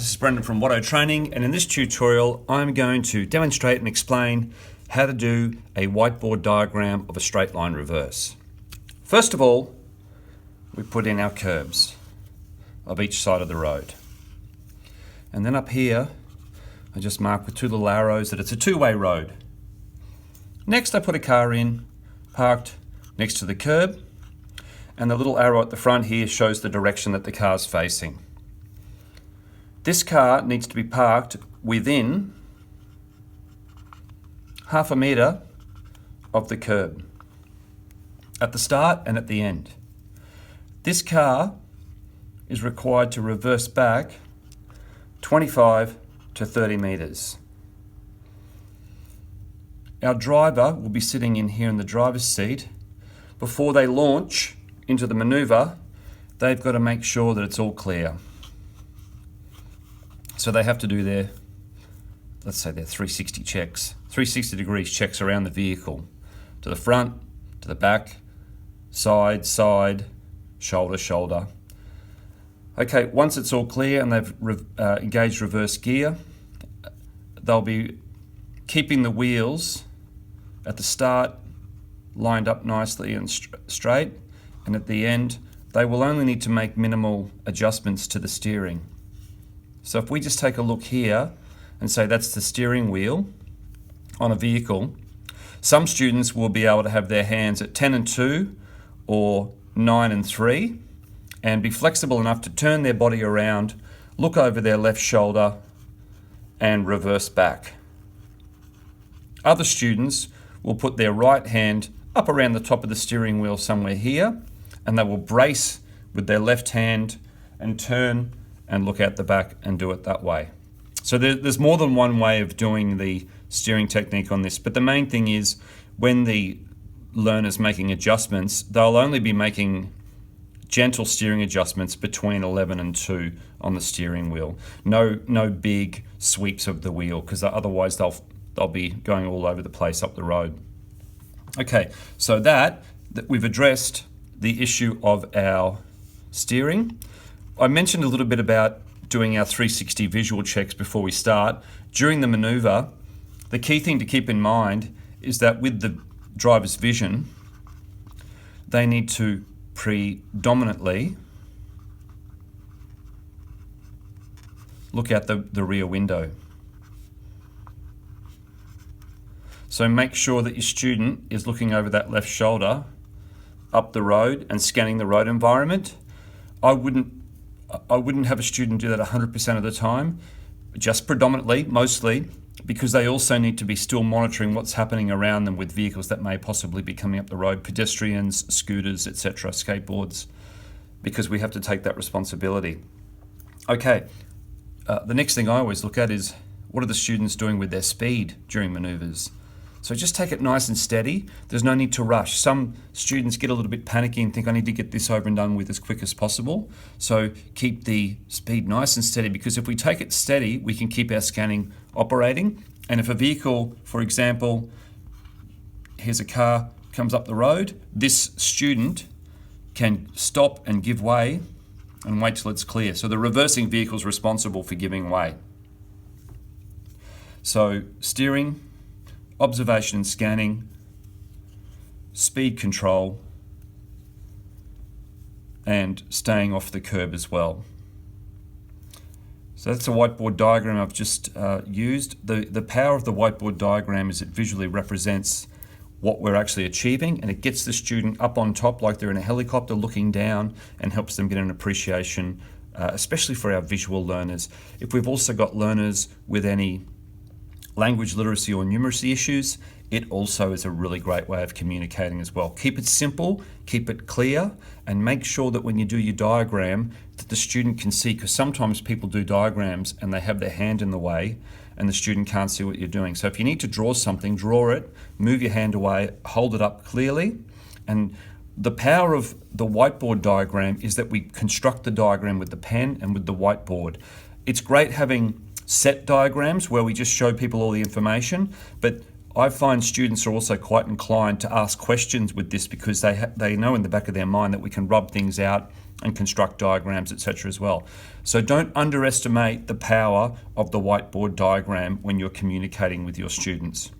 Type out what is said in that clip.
this is Brendan from Watto Training, and in this tutorial I'm going to demonstrate and explain how to do a whiteboard diagram of a straight line reverse. First of all, we put in our curbs of each side of the road. And then up here, I just mark with two little arrows that it's a two-way road. Next, I put a car in, parked next to the curb, and the little arrow at the front here shows the direction that the car's facing. This car needs to be parked within half a metre of the curb, at the start and at the end. This car is required to reverse back 25 to 30 metres. Our driver will be sitting in here in the driver's seat. Before they launch into the manoeuvre, they've got to make sure that it's all clear. So they have to do their, let's say their 360 checks, 360 degrees checks around the vehicle, to the front, to the back, side, shoulder, shoulder. Okay, once it's all clear and they've engaged reverse gear, they'll be keeping the wheels at the start lined up nicely and straight, and at the end they will only need to make minimal adjustments to the steering. So if we just take a look here and say that's the steering wheel on a vehicle, some students will be able to have their hands at 10 and 2 or 9 and 3 and be flexible enough to turn their body around, look over their left shoulder and reverse back. Other students will put their right hand up around the top of the steering wheel somewhere here, and they will brace with their left hand and turn and look out the back and do it that way. So there's more than one way of doing the steering technique on this, but the main thing is when the learner's making adjustments, they'll only be making gentle steering adjustments between 11 and 2 on the steering wheel. No big sweeps of the wheel, because otherwise they'll be going all over the place up the road. Okay, so that we've addressed the issue of our steering. I mentioned a little bit about doing our 360 visual checks before we start. During the manoeuvre, the key thing to keep in mind is that with the driver's vision, they need to predominantly look out the rear window. So make sure that your student is looking over that left shoulder up the road and scanning the road environment. I wouldn't have a student do that 100% of the time, just predominantly, mostly, because they also need to be still monitoring what's happening around them with vehicles that may possibly be coming up the road, pedestrians, scooters, etc., skateboards, because we have to take that responsibility. Okay, the next thing I always look at is what are the students doing with their speed during manoeuvres. So just take it nice and steady. There's no need to rush. Some students get a little bit panicky and think I need to get this over and done with as quick as possible. So keep the speed nice and steady, because if we take it steady, we can keep our scanning operating. And if a vehicle, for example, here's a car comes up the road, this student can stop and give way and wait till it's clear. So the reversing vehicle is responsible for giving way. So steering, observation and scanning, speed control, and staying off the curb as well. So that's a whiteboard diagram I've just used. The power of the whiteboard diagram is it visually represents what we're actually achieving, and it gets the student up on top like they're in a helicopter looking down and helps them get an appreciation, especially for our visual learners. If we've also got learners with any language literacy or numeracy issues, it also is a really great way of communicating as well. Keep it simple, keep it clear, and make sure that when you do your diagram that the student can see, because sometimes people do diagrams and they have their hand in the way and the student can't see what you're doing. So if you need to draw something, draw it, move your hand away, hold it up clearly. And the power of the whiteboard diagram is that we construct the diagram with the pen and with the whiteboard. It's great having set diagrams where we just show people all the information, but I find students are also quite inclined to ask questions with this because they know in the back of their mind that we can rub things out and construct diagrams, etc. as well. So don't underestimate the power of the whiteboard diagram when you're communicating with your students.